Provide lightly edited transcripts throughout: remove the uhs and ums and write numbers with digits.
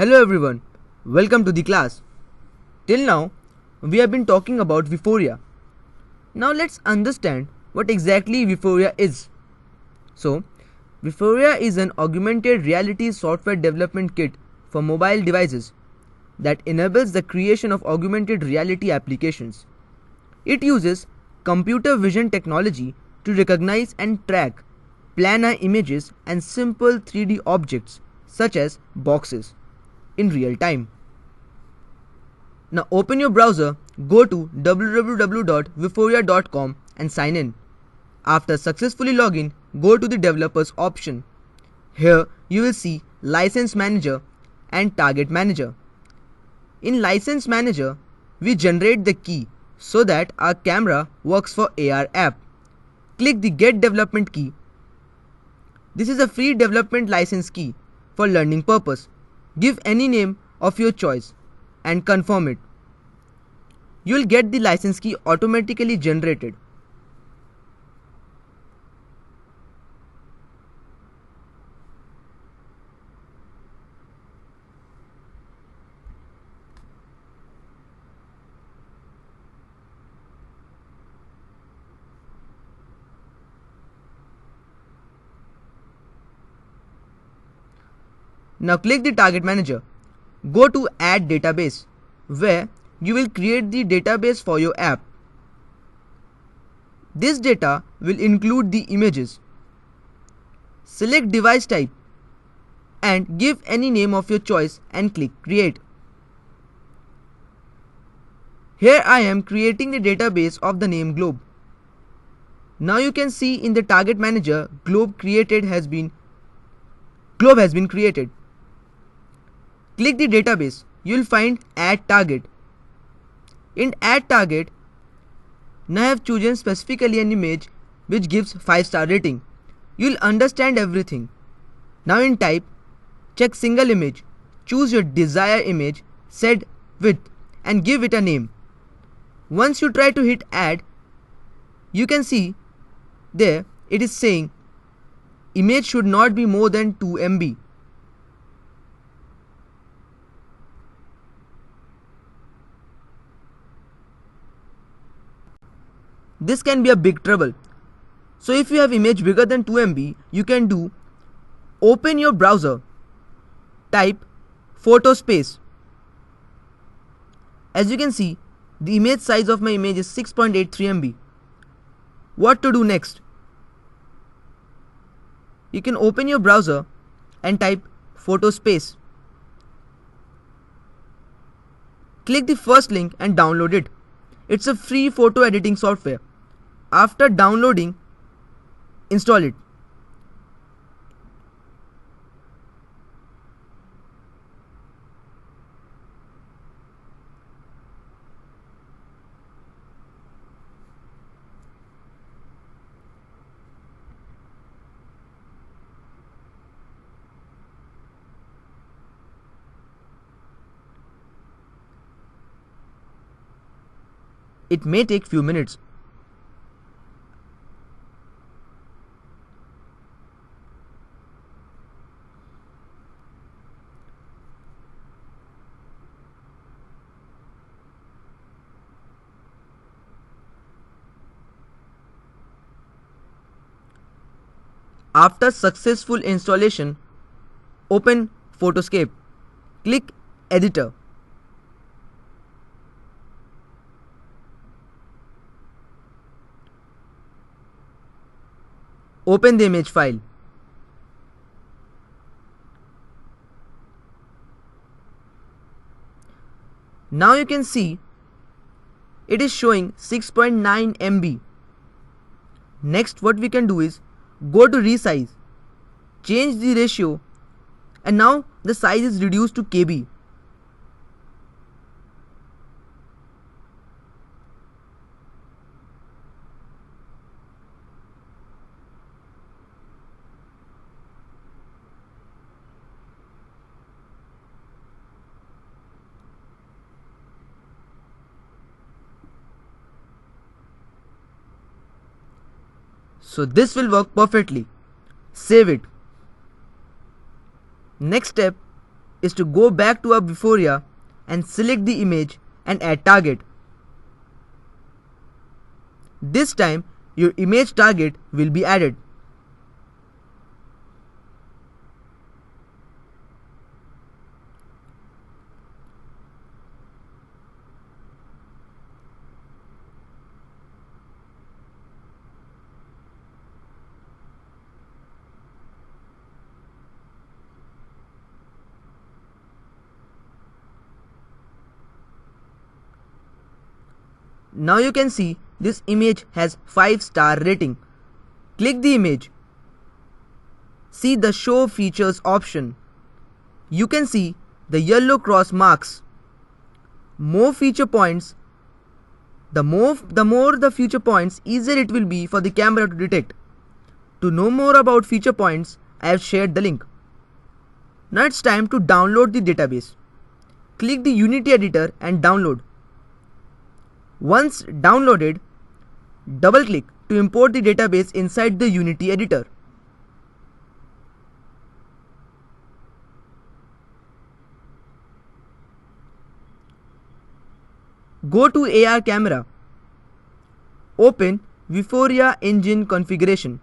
Hello everyone, welcome to the class. Till now, we have been talking about Vuforia. Now let's understand what exactly Vuforia is. So, Vuforia is an augmented reality software development kit for mobile devices that enables the creation of augmented reality applications. It uses computer vision technology to recognize and track planar images and simple 3D objects such as boxes in real time. Now open your browser, go to www.vuforia.com and sign in. After successfully login, go to the developers option. Here you will see License Manager and Target Manager. In License Manager, we generate the key so that our camera works for AR app. Click the Get Development Key. This is a free development license key for learning purpose. Give any name of your choice and confirm it. You will get the license key automatically generated. Now click the Target Manager. Go to Add Database, where you will create the database for your app. This data will include the images. Select device type and give any name of your choice and click Create. Here I am creating the database of the name Globe. Now you can see in the Target Manager, Globe has been created. Click the database. You will find Add Target. In Add Target, now I have chosen specifically an image which gives 5-star rating. You will understand everything. Now in Type, check Single Image. Choose your desired image, set width and give it a name. Once you try to hit Add, you can see there it is saying image should not be more than 2 MB. This can be a big trouble. So if you have image bigger than 2 MB, you can do open your browser, type PhotoSpace. As you can see, the image size of my image is 6.83 MB. What to do next? You can open your browser and type PhotoSpace. Click the first link and download it. It's a free photo editing software. After downloading, install it. It may take few minutes. After successful installation, open Photoscape. Click Editor. Open the image file. Now you can see it is showing 6.9 MB. Next, what we can do is go to resize, change the ratio, and now the size is reduced to KB. So this will work perfectly. Save it. Next step, is to go back to our Vuforia and select the image and add target. This time your image target will be added. Now you can see this image has 5-star rating. Click the image. See the show features option. You can see the yellow cross marks. More feature points. The more the feature points, easier it will be for the camera to detect. To know more about feature points, I have shared the link. Now it's time to download the database. Click the Unity editor and download. Once downloaded, double-click to import the database inside the Unity editor. Go to AR camera. Open Vuforia engine configuration.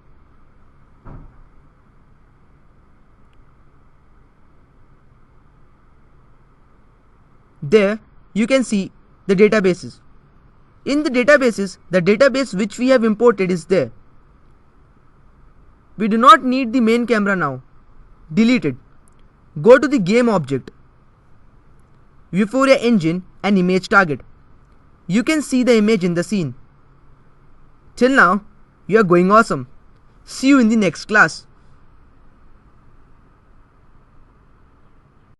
There you can see the databases. In the databases, the database which we have imported is there. We do not need the main camera now. Delete it. Go to the game object, Vuforia engine and image target. You can see the image in the scene. Till now, you are going awesome. See you in the next class.